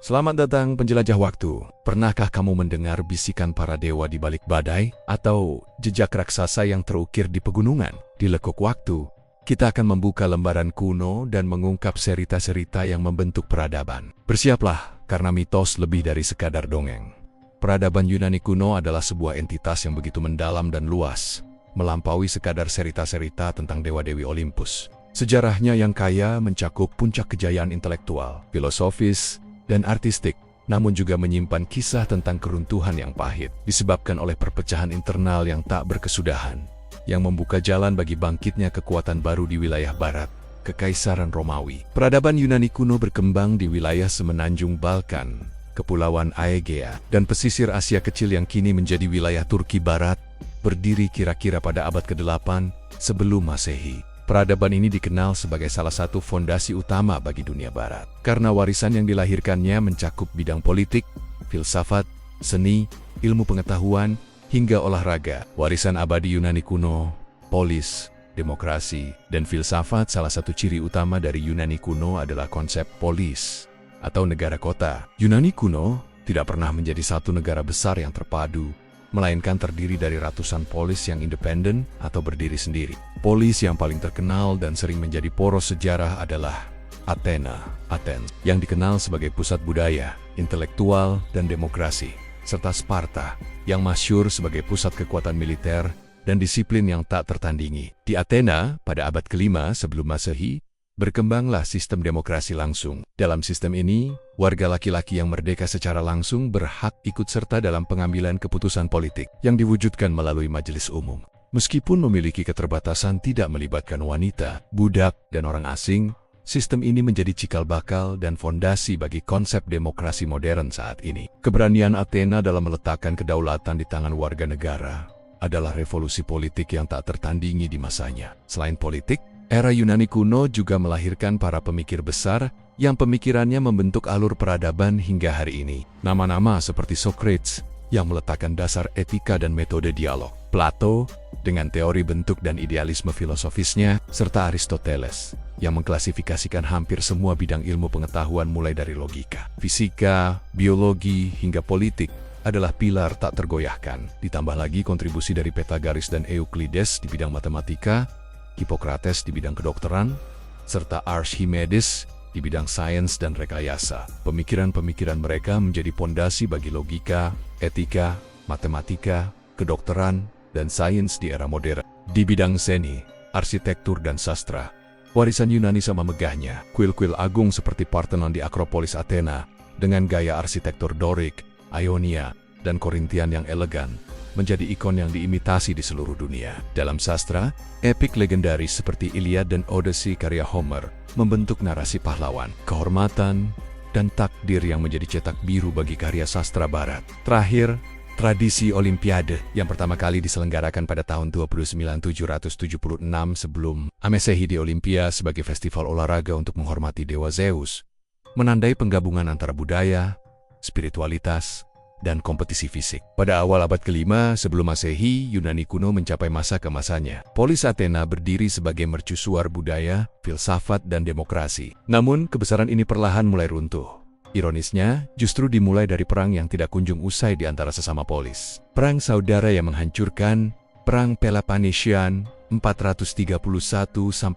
Selamat datang penjelajah waktu. Pernahkah kamu mendengar bisikan para dewa di balik badai? Atau jejak raksasa yang terukir di pegunungan? Di lekuk waktu, kita akan membuka lembaran kuno dan mengungkap cerita-cerita yang membentuk peradaban. Bersiaplah, karena mitos lebih dari sekadar dongeng. Peradaban Yunani kuno adalah sebuah entitas yang begitu mendalam dan luas, melampaui sekadar cerita-cerita tentang dewa-dewi Olympus. Sejarahnya yang kaya mencakup puncak kejayaan intelektual, filosofis, dan artistik, namun juga menyimpan kisah tentang keruntuhan yang pahit, disebabkan oleh perpecahan internal yang tak berkesudahan, yang membuka jalan bagi bangkitnya kekuatan baru di wilayah barat, Kekaisaran Romawi. Peradaban Yunani kuno berkembang di wilayah semenanjung Balkan, Kepulauan Aegea, dan pesisir Asia Kecil yang kini menjadi wilayah Turki Barat, berdiri kira-kira pada abad ke-8 sebelum Masehi. Peradaban ini dikenal sebagai salah satu fondasi utama bagi dunia barat, karena warisan yang dilahirkannya mencakup bidang politik, filsafat, seni, ilmu pengetahuan, hingga olahraga. Warisan abadi Yunani kuno, polis, demokrasi, dan filsafat. Salah satu ciri utama dari Yunani kuno adalah konsep polis, atau negara kota. Yunani kuno tidak pernah menjadi satu negara besar yang terpadu, melainkan terdiri dari ratusan polis yang independen atau berdiri sendiri. Polis yang paling terkenal dan sering menjadi poros sejarah adalah Athens, yang dikenal sebagai pusat budaya, intelektual, dan demokrasi, serta Sparta, yang masyhur sebagai pusat kekuatan militer dan disiplin yang tak tertandingi. Di Athena, pada abad ke-5 sebelum Masehi, berkembanglah sistem demokrasi langsung. Dalam sistem ini, warga laki-laki yang merdeka secara langsung berhak ikut serta dalam pengambilan keputusan politik yang diwujudkan melalui majelis umum. Meskipun memiliki keterbatasan tidak melibatkan wanita, budak, dan orang asing, sistem ini menjadi cikal bakal dan fondasi bagi konsep demokrasi modern saat ini. Keberanian Athena dalam meletakkan kedaulatan di tangan warga negara adalah revolusi politik yang tak tertandingi di masanya. Selain politik, era Yunani kuno juga melahirkan para pemikir besar yang pemikirannya membentuk alur peradaban hingga hari ini. Nama-nama seperti Socrates yang meletakkan dasar etika dan metode dialog, Plato dengan teori bentuk dan idealisme filosofisnya, serta Aristoteles yang mengklasifikasikan hampir semua bidang ilmu pengetahuan mulai dari logika, fisika, biologi, hingga politik adalah pilar tak tergoyahkan. Ditambah lagi kontribusi dari Pythagoras dan Euclides di bidang matematika, Hippocrates di bidang kedokteran, serta Archimedes di bidang sains dan rekayasa. Pemikiran-pemikiran mereka menjadi pondasi bagi logika, etika, matematika, kedokteran, dan sains di era modern. Di bidang seni, arsitektur, dan sastra, warisan Yunani sama megahnya. Kuil-kuil agung seperti Parthenon di Akropolis Athena, dengan gaya arsitektur Dorik, Ionia, dan Korintian yang elegan, menjadi ikon yang diimitasi di seluruh dunia. Dalam sastra, epik legendaris seperti Iliad dan Odyssey karya Homer membentuk narasi pahlawan, kehormatan, dan takdir yang menjadi cetak biru bagi karya sastra barat. Terakhir, tradisi Olimpiade yang pertama kali diselenggarakan pada tahun 29776 sebelum Masehi di Olimpia sebagai festival olahraga untuk menghormati dewa Zeus, menandai penggabungan antara budaya, spiritualitas, dan kompetisi fisik. Pada awal abad ke-5 sebelum Masehi, Yunani kuno mencapai masa keemasannya. Polis Athena berdiri sebagai mercusuar budaya, filsafat, dan demokrasi. Namun, kebesaran ini perlahan mulai runtuh. Ironisnya, justru dimulai dari perang yang tidak kunjung usai di antara sesama polis. Perang saudara yang menghancurkan, Perang Peloponnesian 431–404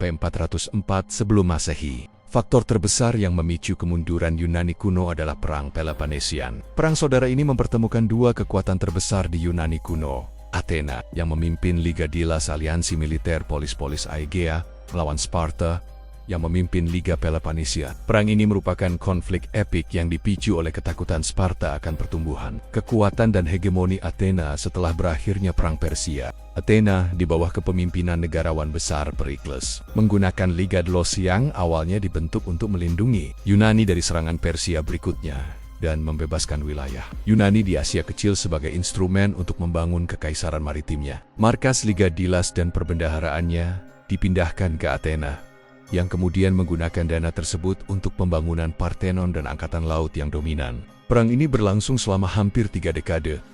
sebelum Masehi. Faktor terbesar yang memicu kemunduran Yunani kuno adalah Perang Peloponnesian. Perang saudara ini mempertemukan dua kekuatan terbesar di Yunani kuno. Athena, yang memimpin Liga Delos aliansi militer polis-polis Aegea, melawan Sparta, yang memimpin Liga Peloponnesia. Perang ini merupakan konflik epik yang dipicu oleh ketakutan Sparta akan pertumbuhan, kekuatan, dan hegemoni Athena setelah berakhirnya Perang Persia. Athena, di bawah kepemimpinan negarawan besar Perikles, menggunakan Liga Delos yang awalnya dibentuk untuk melindungi Yunani dari serangan Persia berikutnya dan membebaskan wilayah Yunani di Asia Kecil sebagai instrumen untuk membangun kekaisaran maritimnya. Markas Liga Delos dan perbendaharaannya dipindahkan ke Athena, yang kemudian menggunakan dana tersebut untuk pembangunan Parthenon dan angkatan laut yang dominan. Perang ini berlangsung selama hampir 3 dekade,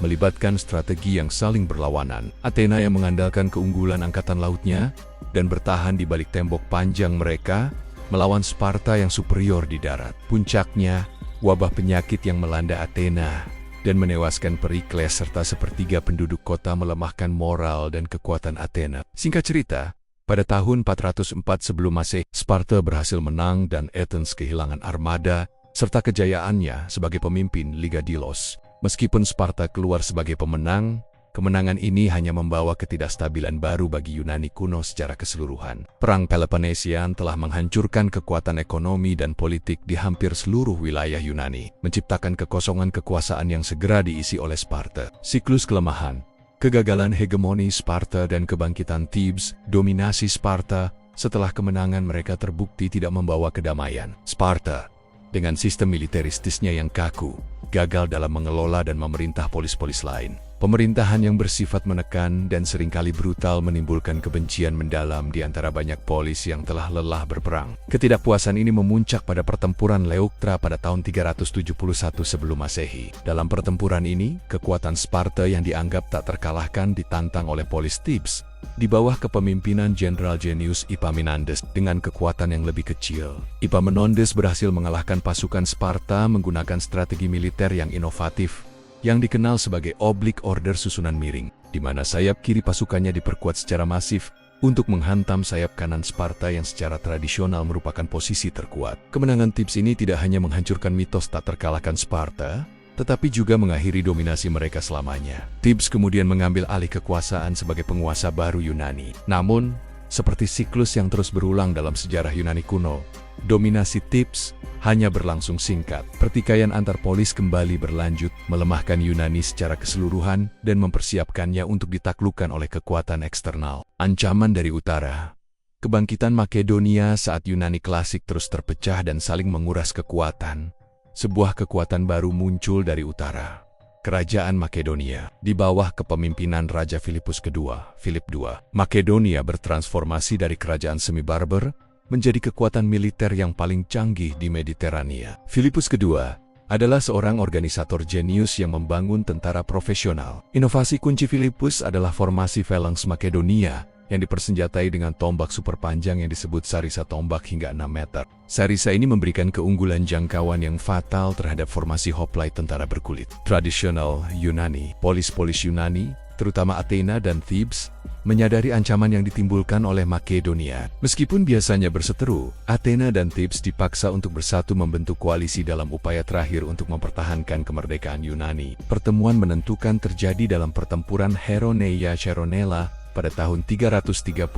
melibatkan strategi yang saling berlawanan. Athena yang mengandalkan keunggulan angkatan lautnya dan bertahan di balik tembok panjang mereka, melawan Sparta yang superior di darat. Puncaknya, wabah penyakit yang melanda Athena dan menewaskan Perikles serta sepertiga penduduk kota melemahkan moral dan kekuatan Athena. Singkat cerita, pada tahun 404 sebelum Masehi, Sparta berhasil menang dan Athens kehilangan armada serta kejayaannya sebagai pemimpin Liga Delos. Meskipun Sparta keluar sebagai pemenang, kemenangan ini hanya membawa ketidakstabilan baru bagi Yunani kuno secara keseluruhan. Perang Peloponnesian telah menghancurkan kekuatan ekonomi dan politik di hampir seluruh wilayah Yunani, menciptakan kekosongan kekuasaan yang segera diisi oleh Sparta. Siklus kelemahan, kegagalan hegemoni Sparta dan kebangkitan Thebes, dominasi Sparta setelah kemenangan mereka terbukti tidak membawa kedamaian. Sparta, dengan sistem militeristisnya yang kaku, gagal dalam mengelola dan memerintah polis-polis lain. Pemerintahan yang bersifat menekan dan seringkali brutal menimbulkan kebencian mendalam di antara banyak polis yang telah lelah berperang. Ketidakpuasan ini memuncak pada pertempuran Leuctra pada tahun 371 sebelum Masehi. Dalam pertempuran ini, kekuatan Sparta yang dianggap tak terkalahkan ditantang oleh polis Thebes di bawah kepemimpinan Jenderal Genius Epaminondas dengan kekuatan yang lebih kecil. Epaminondas berhasil mengalahkan pasukan Sparta menggunakan strategi militer yang inovatif yang dikenal sebagai oblique order susunan miring, di mana sayap kiri pasukannya diperkuat secara masif untuk menghantam sayap kanan Sparta yang secara tradisional merupakan posisi terkuat. Kemenangan Thebes ini tidak hanya menghancurkan mitos tak terkalahkan Sparta, tetapi juga mengakhiri dominasi mereka selamanya. Thebes kemudian mengambil alih kekuasaan sebagai penguasa baru Yunani. Namun, seperti siklus yang terus berulang dalam sejarah Yunani kuno, dominasi Thebes hanya berlangsung singkat. Pertikaian antar polis kembali berlanjut, melemahkan Yunani secara keseluruhan dan mempersiapkannya untuk ditaklukkan oleh kekuatan eksternal. Ancaman dari utara. Kebangkitan Makedonia saat Yunani klasik terus terpecah dan saling menguras kekuatan. Sebuah kekuatan baru muncul dari utara. Kerajaan Makedonia, di bawah kepemimpinan Raja Philippus II, Philip II. Makedonia bertransformasi dari kerajaan semi-barbar menjadi kekuatan militer yang paling canggih di Mediterania. Philippus II adalah seorang organisator jenius yang membangun tentara profesional. Inovasi kunci Philippus adalah formasi phalanx Makedonia yang dipersenjatai dengan tombak super panjang yang disebut sarisa tombak hingga 6 meter. Sarisa ini memberikan keunggulan jangkauan yang fatal terhadap formasi hoplite tentara berkulit. Tradisional Yunani, polis-polis Yunani, terutama Athena dan Thebes, menyadari ancaman yang ditimbulkan oleh Makedonia. Meskipun biasanya berseteru, Athena dan Thebes dipaksa untuk bersatu membentuk koalisi dalam upaya terakhir untuk mempertahankan kemerdekaan Yunani. Pertemuan menentukan terjadi dalam pertempuran Heroneia Cheronella pada tahun 338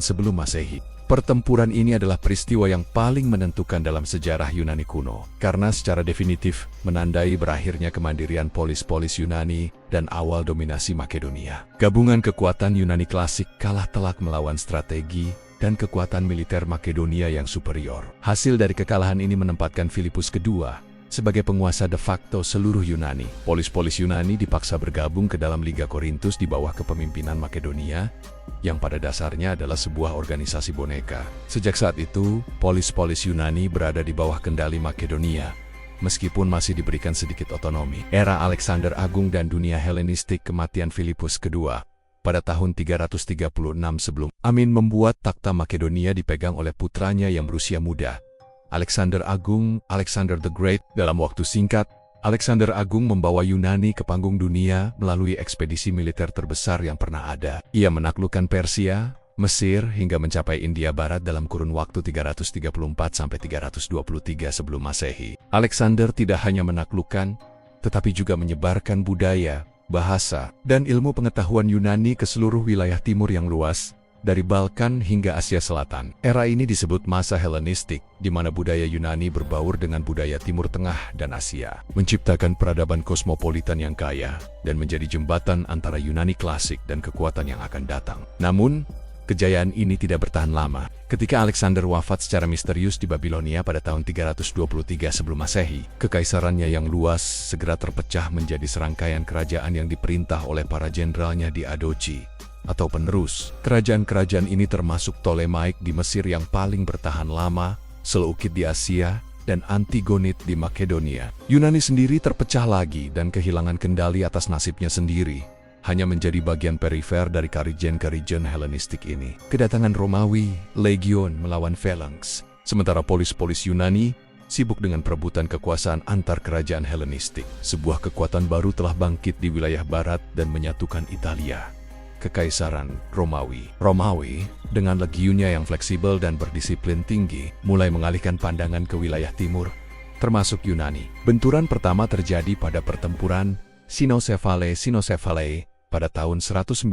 sebelum Masehi. Pertempuran ini adalah peristiwa yang paling menentukan dalam sejarah Yunani kuno, karena secara definitif menandai berakhirnya kemandirian polis-polis Yunani dan awal dominasi Makedonia. Gabungan kekuatan Yunani klasik kalah telak melawan strategi dan kekuatan militer Makedonia yang superior. Hasil dari kekalahan ini menempatkan Philippus II sebagai penguasa de facto seluruh Yunani. Polis-polis Yunani dipaksa bergabung ke dalam Liga Korintus di bawah kepemimpinan Makedonia, yang pada dasarnya adalah sebuah organisasi boneka. Sejak saat itu, polis-polis Yunani berada di bawah kendali Makedonia, meskipun masih diberikan sedikit otonomi. Era Alexander Agung dan dunia Helenistik kematian Philippus II pada tahun 336 sebelum Amin membuat takhta Makedonia dipegang oleh putranya yang berusia muda, Alexander Agung, Alexander the Great. Dalam waktu singkat, Alexander Agung membawa Yunani ke panggung dunia melalui ekspedisi militer terbesar yang pernah ada. Ia menaklukkan Persia, Mesir, hingga mencapai India Barat dalam kurun waktu 334–323 sebelum Masehi. Alexander tidak hanya menaklukkan, tetapi juga menyebarkan budaya, bahasa, dan ilmu pengetahuan Yunani ke seluruh wilayah timur yang luas, dari Balkan hingga Asia Selatan. Era ini disebut masa Helenistik, di mana budaya Yunani berbaur dengan budaya Timur Tengah dan Asia, menciptakan peradaban kosmopolitan yang kaya, dan menjadi jembatan antara Yunani klasik dan kekuatan yang akan datang. Namun, kejayaan ini tidak bertahan lama. Ketika Alexander wafat secara misterius di Babilonia pada tahun 323 sebelum Masehi, kekaisarannya yang luas segera terpecah menjadi serangkaian kerajaan yang diperintah oleh para jenderalnya di Adochi, atau penerus. Kerajaan-kerajaan ini termasuk Ptolemaic di Mesir yang paling bertahan lama, Seleukid di Asia, dan Antigonid di Makedonia. Yunani sendiri terpecah lagi dan kehilangan kendali atas nasibnya sendiri, hanya menjadi bagian perifer dari karijen-karijen Helenistik ini. Kedatangan Romawi, legion melawan phalanx, sementara polis-polis Yunani sibuk dengan perebutan kekuasaan antar kerajaan Helenistik. Sebuah kekuatan baru telah bangkit di wilayah barat dan menyatukan Italia. Kekaisaran Romawi. Romawi, dengan legiunnya yang fleksibel dan berdisiplin tinggi, mulai mengalihkan pandangan ke wilayah timur, termasuk Yunani. Benturan pertama terjadi pada pertempuran Sinocephalae pada tahun 197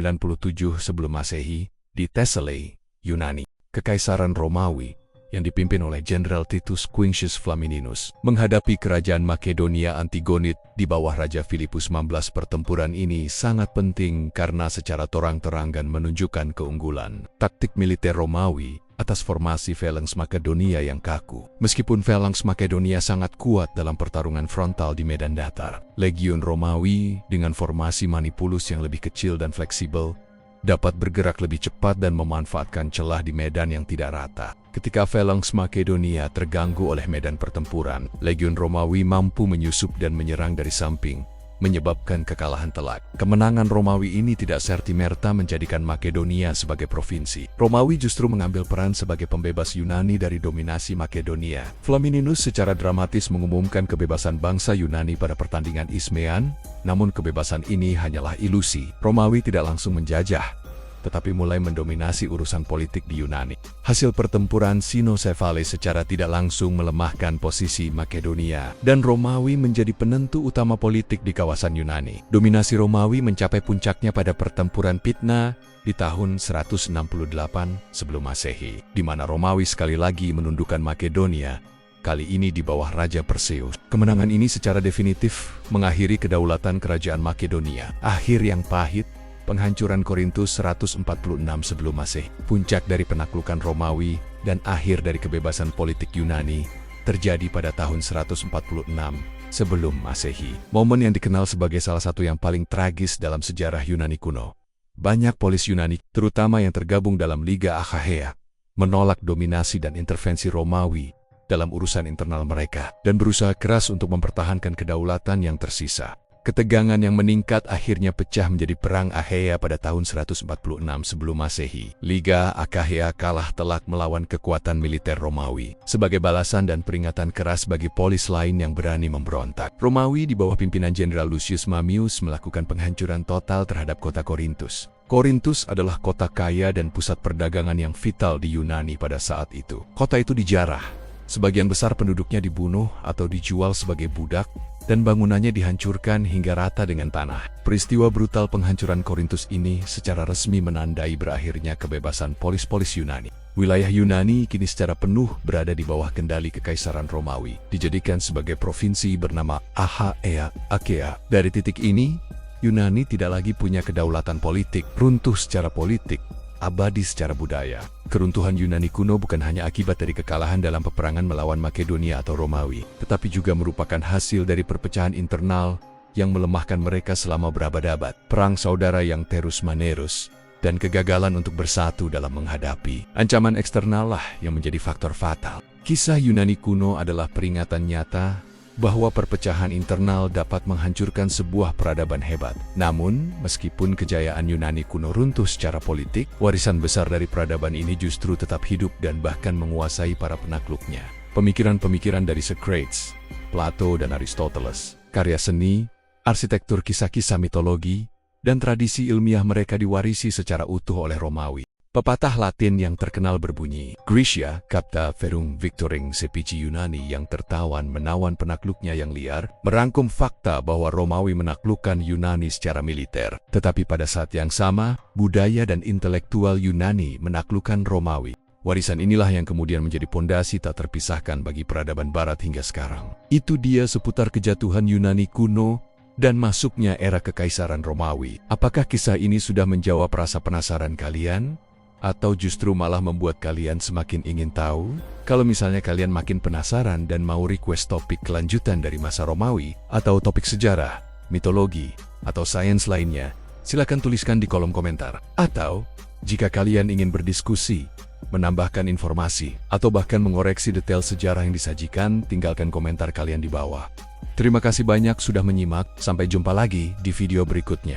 sebelum Masehi di Thessaly, Yunani. Kekaisaran Romawi yang dipimpin oleh Jenderal Titus Quinctius Flamininus menghadapi kerajaan Makedonia Antigonid di bawah Raja Filipus XVI. Pertempuran ini sangat penting karena secara terang-terangan menunjukkan keunggulan taktik militer Romawi atas formasi Phalanx Makedonia yang kaku. Meskipun Phalanx Makedonia sangat kuat dalam pertarungan frontal di medan datar, Legiun Romawi dengan formasi Manipulus yang lebih kecil dan fleksibel dapat bergerak lebih cepat dan memanfaatkan celah di medan yang tidak rata. Ketika Phalanx Makedonia terganggu oleh medan pertempuran, Legiun Romawi mampu menyusup dan menyerang dari samping, menyebabkan kekalahan telak. Kemenangan Romawi ini tidak serta-merta menjadikan Makedonia sebagai provinsi. Romawi justru mengambil peran sebagai pembebas Yunani dari dominasi Makedonia. Flamininus secara dramatis mengumumkan kebebasan bangsa Yunani pada pertandingan Isthmian, namun kebebasan ini hanyalah ilusi. Romawi tidak langsung menjajah, tetapi mulai mendominasi urusan politik di Yunani. Hasil pertempuran Sinocephalae secara tidak langsung melemahkan posisi Makedonia, dan Romawi menjadi penentu utama politik di kawasan Yunani. Dominasi Romawi mencapai puncaknya pada pertempuran Pydna di tahun 168 sebelum Masehi, di mana Romawi sekali lagi menundukkan Makedonia, kali ini di bawah Raja Perseus. Kemenangan ini secara definitif mengakhiri kedaulatan kerajaan Makedonia. Akhir yang pahit, penghancuran Korintus 146 sebelum Masehi, puncak dari penaklukan Romawi, dan akhir dari kebebasan politik Yunani terjadi pada tahun 146 sebelum Masehi. Momen yang dikenal sebagai salah satu yang paling tragis dalam sejarah Yunani kuno. Banyak polis Yunani, terutama yang tergabung dalam Liga Achaea, menolak dominasi dan intervensi Romawi dalam urusan internal mereka, dan berusaha keras untuk mempertahankan kedaulatan yang tersisa. Ketegangan yang meningkat akhirnya pecah menjadi Perang Achaea pada tahun 146 sebelum Masehi. Liga Achaea kalah telak melawan kekuatan militer Romawi, sebagai balasan dan peringatan keras bagi polis lain yang berani memberontak. Romawi di bawah pimpinan Jenderal Lucius Mamius melakukan penghancuran total terhadap kota Korintus. Korintus adalah kota kaya dan pusat perdagangan yang vital di Yunani pada saat itu. Kota itu dijarah. Sebagian besar penduduknya dibunuh atau dijual sebagai budak, dan bangunannya dihancurkan hingga rata dengan tanah. Peristiwa brutal penghancuran Korintus ini secara resmi menandai berakhirnya kebebasan polis-polis Yunani. Wilayah Yunani kini secara penuh berada di bawah kendali Kekaisaran Romawi, dijadikan sebagai provinsi bernama Achaea. Dari titik ini, Yunani tidak lagi punya kedaulatan politik, runtuh secara politik, abadi secara budaya. Keruntuhan Yunani kuno bukan hanya akibat dari kekalahan dalam peperangan melawan Makedonia atau Romawi, tetapi juga merupakan hasil dari perpecahan internal yang melemahkan mereka selama berabad-abad, perang saudara yang terus-menerus, dan kegagalan untuk bersatu dalam menghadapi ancaman eksternal lah yang menjadi faktor fatal. Kisah Yunani kuno adalah peringatan nyata bahwa perpecahan internal dapat menghancurkan sebuah peradaban hebat. Namun, meskipun kejayaan Yunani kuno runtuh secara politik, warisan besar dari peradaban ini justru tetap hidup dan bahkan menguasai para penakluknya. Pemikiran-pemikiran dari Socrates, Plato, dan Aristoteles, karya seni, arsitektur kisah-kisah mitologi, dan tradisi ilmiah mereka diwarisi secara utuh oleh Romawi. Pepatah Latin yang terkenal berbunyi, Graecia capta ferum victorem sepici Yunani, yang tertawan menawan penakluknya yang liar, merangkum fakta bahwa Romawi menaklukkan Yunani secara militer. Tetapi pada saat yang sama, budaya dan intelektual Yunani menaklukkan Romawi. Warisan inilah yang kemudian menjadi pondasi tak terpisahkan bagi peradaban barat hingga sekarang. Itu dia seputar kejatuhan Yunani kuno dan masuknya era Kekaisaran Romawi. Apakah kisah ini sudah menjawab rasa penasaran kalian? Atau justru malah membuat kalian semakin ingin tahu? Kalau misalnya kalian makin penasaran dan mau request topik kelanjutan dari masa Romawi, atau topik sejarah, mitologi, atau sains lainnya, silakan tuliskan di kolom komentar. Atau, jika kalian ingin berdiskusi, menambahkan informasi, atau bahkan mengoreksi detail sejarah yang disajikan, tinggalkan komentar kalian di bawah. Terima kasih banyak sudah menyimak, sampai jumpa lagi di video berikutnya.